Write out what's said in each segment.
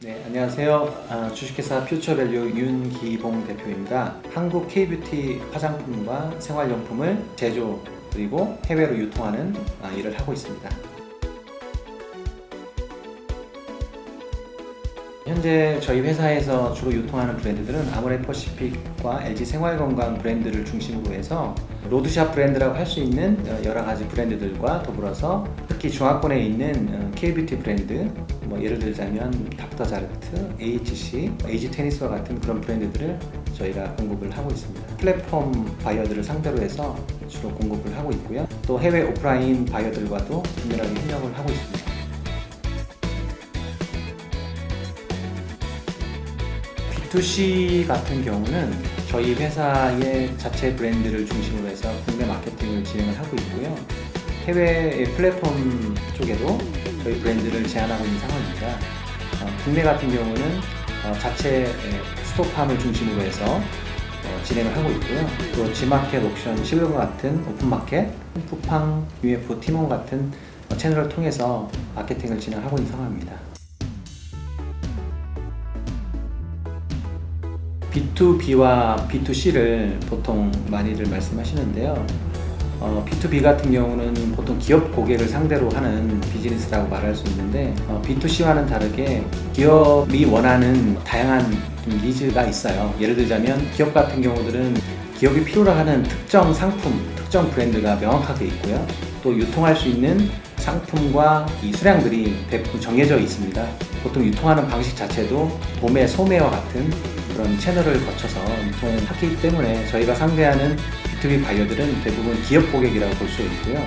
네, 안녕하세요. 주식회사 퓨처밸류 윤기봉 대표입니다. 한국 K뷰티 화장품과 생활용품을 제조 그리고 해외로 유통하는 일을 하고 있습니다. 현재 저희 회사에서 주로 유통하는 브랜드들은 아모레퍼시픽과 LG 생활건강 브랜드를 중심으로 해서 로드샵 브랜드라고 할 수 있는 여러 가지 브랜드들과 더불어서 특히 중화권에 있는 K뷰티 브랜드, 예를 들자면 닥터자르트, AHC, 에이지 테니스와 같은 그런 브랜드들을 저희가 공급을 하고 있습니다. 플랫폼 바이어들을 상대로 해서 주로 공급을 하고 있고요. 또 해외 오프라인 바이어들과도 긴밀하게 협력을 하고 있습니다. B2C 같은 경우는 저희 회사의 자체 브랜드를 중심으로 해서 국내 마케팅을 진행을 하고 있고요. 해외 플랫폼 쪽에도 저희 브랜드를 제안하고 있는 상황입니다. 국내 같은 경우는 자체 스토팜을 중심으로 해서 진행을 하고 있고요. 또 G마켓, 옥션, 실버 같은 오픈마켓, 쿠팡, UFO, 티몬 같은 채널을 통해서 마케팅을 진행하고 있는 상황입니다. B2B와 B2C를 보통 많이들 말씀하시는데요. B2B 같은 경우는 보통 기업 고객을 상대로 하는 비즈니스라고 말할 수 있는데 B2C와는 다르게 기업이 원하는 다양한 니즈가 있어요. 예를 들자면 기업 같은 경우들은 기업이 필요로 하는 특정 상품, 특정 브랜드가 명확하게 있고요. 또 유통할 수 있는 상품과 이 수량들이 대부분 정해져 있습니다. 보통 유통하는 방식 자체도 도매, 소매와 같은 그런 채널을 거쳐서 유통을 하기 때문에 저희가 상대하는 B2B 바이어들은 대부분 기업 고객이라고 볼 수 있고요.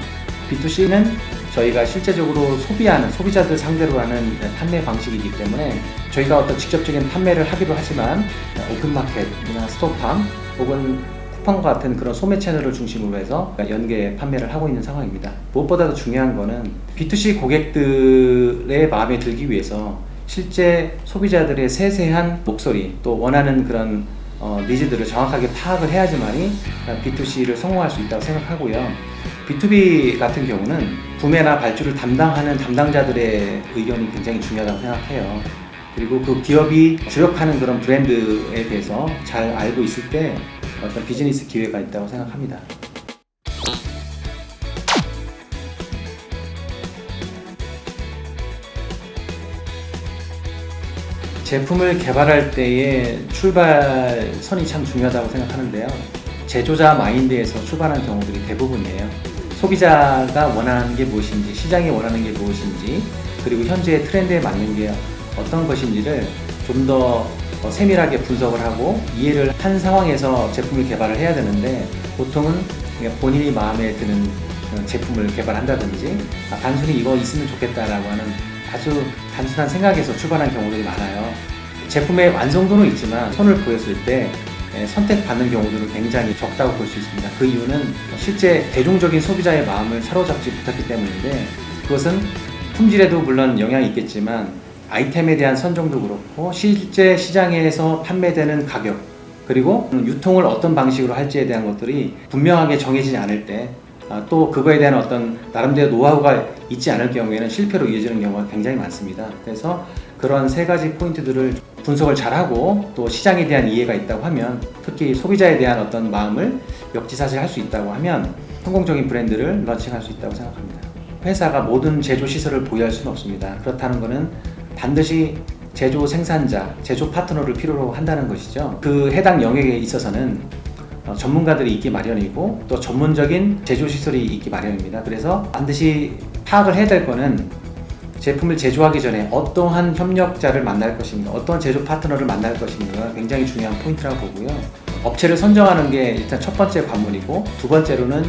B2C는 저희가 실제적으로 소비하는 소비자들 상대로 하는 판매 방식이기 때문에 저희가 어떤 직접적인 판매를 하기도 하지만 오픈마켓이나 스토팜 혹은 쿠팡과 같은 그런 소매 채널을 중심으로 해서 연계 판매를 하고 있는 상황입니다. 무엇보다도 중요한 거는 B2C 고객들의 마음에 들기 위해서 실제 소비자들의 세세한 목소리 또 원하는 그런 니즈들을 정확하게 파악을 해야지만이 B2C를 성공할 수 있다고 생각하고요. B2B 같은 경우는 구매나 발주를 담당하는 담당자들의 의견이 굉장히 중요하다고 생각해요. 그리고 그 기업이 주력하는 그런 브랜드에 대해서 잘 알고 있을 때 어떤 비즈니스 기회가 있다고 생각합니다. 제품을 개발할 때의 출발선이 참 중요하다고 생각하는데요. 제조자 마인드에서 출발하는 경우들이 대부분이에요. 소비자가 원하는 게 무엇인지, 시장이 원하는 게 무엇인지, 그리고 현재의 트렌드에 맞는 게 어떤 것인지를 좀 더 세밀하게 분석을 하고 이해를 한 상황에서 제품을 개발을 해야 되는데 보통은 본인이 마음에 드는 제품을 개발한다든지 단순히 이거 있으면 좋겠다라고 하는 아주 단순한 생각에서 출발한 경우들이 많아요. 제품의 완성도는 있지만 손을 보였을 때 선택받는 경우들은 굉장히 적다고 볼 수 있습니다. 그 이유는 실제 대중적인 소비자의 마음을 사로잡지 못했기 때문인데 그것은 품질에도 물론 영향이 있겠지만 아이템에 대한 선정도 그렇고 실제 시장에서 판매되는 가격 그리고 유통을 어떤 방식으로 할지에 대한 것들이 분명하게 정해지지 않을 때 또 그거에 대한 어떤 나름대로 노하우가 있지 않을 경우에는 실패로 이어지는 경우가 굉장히 많습니다. 그래서 그런 세 가지 포인트들을 분석을 잘하고 또 시장에 대한 이해가 있다고 하면 특히 소비자에 대한 어떤 마음을 역지사지할 수 있다고 하면 성공적인 브랜드를 런칭할 수 있다고 생각합니다. 회사가 모든 제조 시설을 보유할 수는 없습니다. 그렇다는 것은 반드시 제조 생산자, 제조 파트너를 필요로 한다는 것이죠. 그 해당 영역에 있어서는 전문가들이 있기 마련이고 또 전문적인 제조 시설이 있기 마련입니다. 그래서 반드시 파악을 해야 될 거는 제품을 제조하기 전에 어떠한 협력자를 만날 것인가, 어떤 제조 파트너를 만날 것인가가 굉장히 중요한 포인트라고 보고요. 업체를 선정하는 게 일단 첫 번째 관문이고 두 번째로는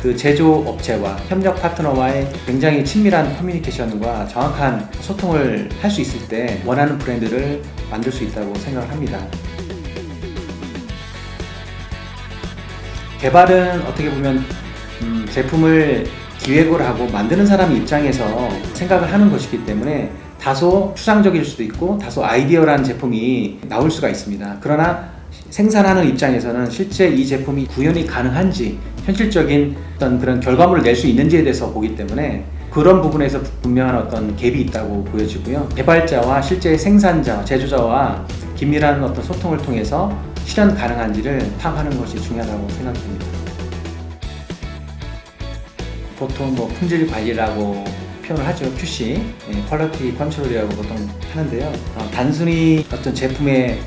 그 제조 업체와 협력 파트너와의 굉장히 친밀한 커뮤니케이션과 정확한 소통을 할 수 있을 때 원하는 브랜드를 만들 수 있다고 생각을 합니다. 개발은 어떻게 보면 제품을 기획을 하고 만드는 사람 입장에서 생각을 하는 것이기 때문에 다소 추상적일 수도 있고 다소 아이디어란 제품이 나올 수가 있습니다. 그러나 생산하는 입장에서는 실제 이 제품이 구현이 가능한지 현실적인 어떤 그런 결과물을 낼 수 있는지에 대해서 보기 때문에 그런 부분에서 분명한 어떤 갭이 있다고 보여지고요. 개발자와 실제 생산자, 제조자와 긴밀한 어떤 소통을 통해서 실현 가능한지를 파악하는 것이 중요하다고 생각됩니다. 보통 품질 관리라고 표현을 하죠. QC, 퀄리티 컨트롤이라고 보통 하는데요. 단순히 어떤 제품의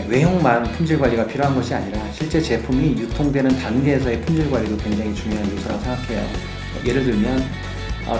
외형만 품질 관리가 필요한 것이 아니라 실제 제품이 유통되는 단계에서의 품질 관리도 굉장히 중요한 요소라고 생각해요. 예를 들면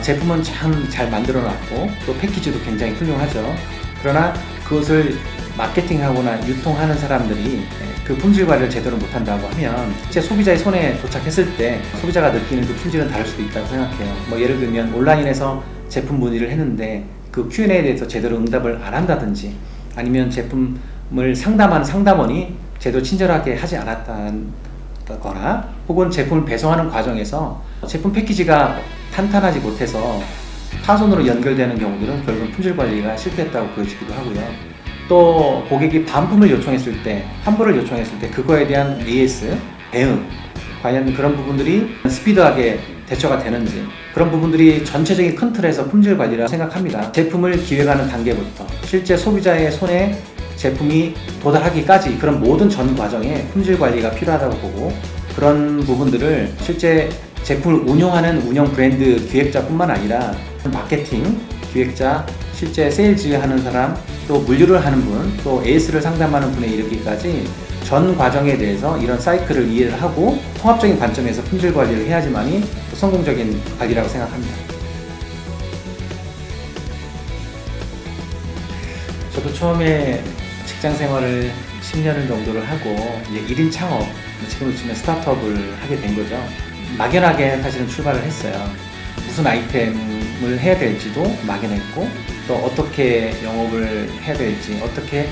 제품은 참 잘 만들어 놨고 또 패키지도 굉장히 훌륭하죠. 그러나 그것을 마케팅하거나 유통하는 사람들이 그 품질 관리를 제대로 못한다고 하면 실제 소비자의 손에 도착했을 때 소비자가 느끼는 그 품질은 다를 수도 있다고 생각해요. 예를 들면 온라인에서 제품 문의를 했는데 그 Q&A에 대해서 제대로 응답을 안 한다든지, 아니면 제품을 상담하는 상담원이 제대로 친절하게 하지 않았다거나, 혹은 제품을 배송하는 과정에서 제품 패키지가 탄탄하지 못해서 파손으로 연결되는 경우들은 결국은 품질 관리가 실패했다고 보여지기도 하고요. 또 고객이 반품을 요청했을 때, 환불을 요청했을 때 그거에 대한 AS, 대응, 과연 그런 부분들이 스피드하게 대처가 되는지, 그런 부분들이 전체적인 큰 틀에서 품질 관리라 생각합니다. 제품을 기획하는 단계부터 실제 소비자의 손에 제품이 도달하기까지 그런 모든 전 과정에 품질 관리가 필요하다고 보고, 그런 부분들을 실제 제품을 운영하는 운영 브랜드 기획자뿐만 아니라 마케팅 기획자, 실제 세일즈 하는 사람, 또 물류를 하는 분, 또 AS를 상담하는 분에 이르기까지 전 과정에 대해서 이런 사이클을 이해를 하고 통합적인 관점에서 품질 관리를 해야지만이 성공적인 관리라고 생각합니다. 저도 처음에 직장 생활을 10년을 정도를 하고 이제 1인 창업, 지금으로 치면 스타트업을 하게 된 거죠. 막연하게 사실은 출발을 했어요. 무슨 아이템을 해야 될지도 막연했고, 또 어떻게 영업을 해야 될지, 어떻게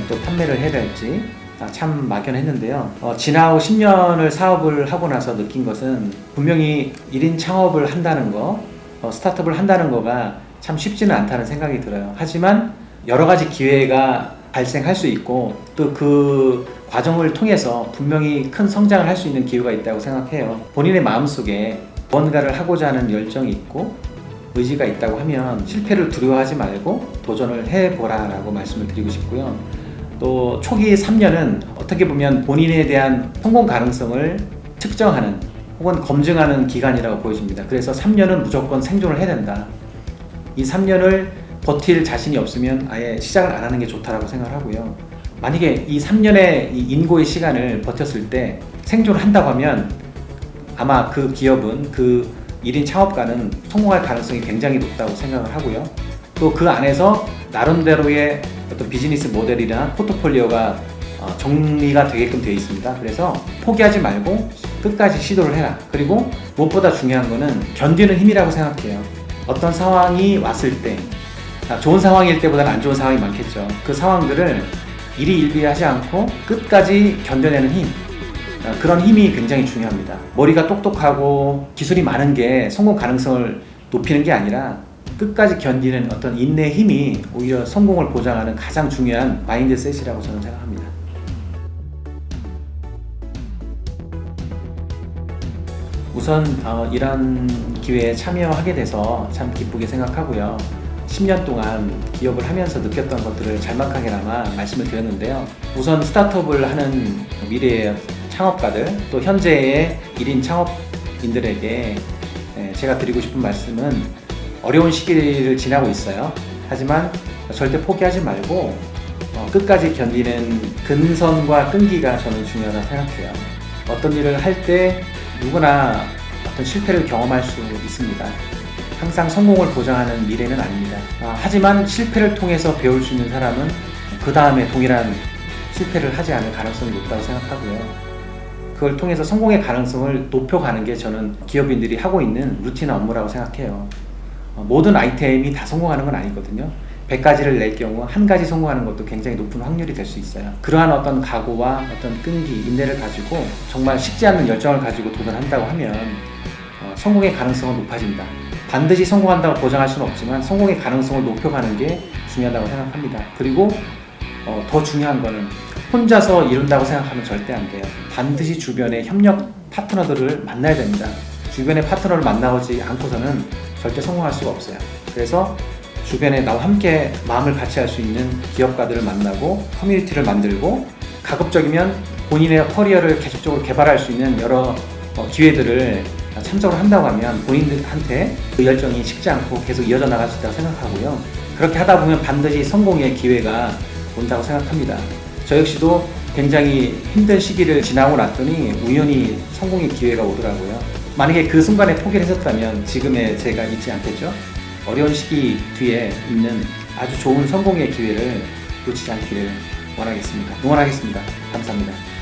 또 판매를 해야 될지 참 막연했는데요. 지나고 10년을 사업을 하고 나서 느낀 것은, 분명히 1인 창업을 한다는 거, 스타트업을 한다는 거가 참 쉽지는 않다는 생각이 들어요. 하지만 여러 가지 기회가 발생할 수 있고, 또 그 과정을 통해서 분명히 큰 성장을 할 수 있는 기회가 있다고 생각해요. 본인의 마음속에 뭔가를 하고자 하는 열정이 있고 의지가 있다고 하면 실패를 두려워하지 말고 도전을 해보라 라고 말씀을 드리고 싶고요. 또 초기 3년은 어떻게 보면 본인에 대한 성공 가능성을 측정하는 혹은 검증하는 기간이라고 보여집니다. 그래서 3년은 무조건 생존을 해야 된다. 이 3년을 버틸 자신이 없으면 아예 시작을 안 하는 게 좋다라고 생각을 하고요. 만약에 이 3년의 이 인고의 시간을 버텼을 때 생존을 한다고 하면 아마 그 기업은, 그 1인 창업가는 성공할 가능성이 굉장히 높다고 생각을 하고요. 또 그 안에서 나름대로의 어떤 비즈니스 모델이나 포트폴리오가 정리가 되게끔 되어 있습니다. 그래서 포기하지 말고 끝까지 시도를 해라. 그리고 무엇보다 중요한 거는 견디는 힘이라고 생각해요. 어떤 상황이 왔을 때, 좋은 상황일 때보다는 안 좋은 상황이 많겠죠. 그 상황들을 일희일비하지 않고 끝까지 견뎌내는 힘, 그런 힘이 굉장히 중요합니다. 머리가 똑똑하고 기술이 많은 게 성공 가능성을 높이는 게 아니라 끝까지 견디는 어떤 인내의 힘이 오히려 성공을 보장하는 가장 중요한 마인드셋이라고 저는 생각합니다. 우선 이런 기회에 참여하게 돼서 참 기쁘게 생각하고요. 10년 동안 기업을 하면서 느꼈던 것들을 잘막하게나마 말씀을 드렸는데요. 우선 스타트업을 하는 미래의 창업가들, 또 현재의 1인 창업인들에게 제가 드리고 싶은 말씀은, 어려운 시기를 지나고 있어요. 하지만 절대 포기하지 말고 끝까지 견디는 근선과 끈기가 저는 중요하다고 생각해요. 어떤 일을 할 때 누구나 어떤 실패를 경험할 수 있습니다. 항상 성공을 보장하는 미래는 아닙니다. 하지만 실패를 통해서 배울 수 있는 사람은 그 다음에 동일한 실패를 하지 않을 가능성이 높다고 생각하고요. 그걸 통해서 성공의 가능성을 높여가는 게 저는 기업인들이 하고 있는 루틴 업무라고 생각해요. 모든 아이템이 다 성공하는 건 아니거든요. 100가지를 낼 경우 한 가지 성공하는 것도 굉장히 높은 확률이 될 수 있어요. 그러한 어떤 각오와 어떤 끈기, 인내를 가지고 정말 식지 않는 열정을 가지고 도전한다고 하면 성공의 가능성은 높아진다. 반드시 성공한다고 보장할 수는 없지만 성공의 가능성을 높여가는 게 중요하다고 생각합니다. 그리고 더 중요한 거는 혼자서 이룬다고 생각하면 절대 안 돼요. 반드시 주변에 협력 파트너들을 만나야 됩니다. 주변의 파트너를 만나지 않고서는 절대 성공할 수가 없어요. 그래서 주변에 나와 함께 마음을 같이 할 수 있는 기업가들을 만나고 커뮤니티를 만들고 가급적이면 본인의 커리어를 계속적으로 개발할 수 있는 여러 기회들을 참석을 한다고 하면 본인들한테 그 열정이 식지 않고 계속 이어져 나갈 수 있다고 생각하고요. 그렇게 하다 보면 반드시 성공의 기회가 온다고 생각합니다. 저 역시도 굉장히 힘든 시기를 지나고 났더니 우연히 성공의 기회가 오더라고요. 만약에 그 순간에 포기를 했었다면 지금의 제가 있지 않겠죠? 어려운 시기 뒤에 있는 아주 좋은 성공의 기회를 놓치지 않기를 원하겠습니다. 응원하겠습니다. 감사합니다.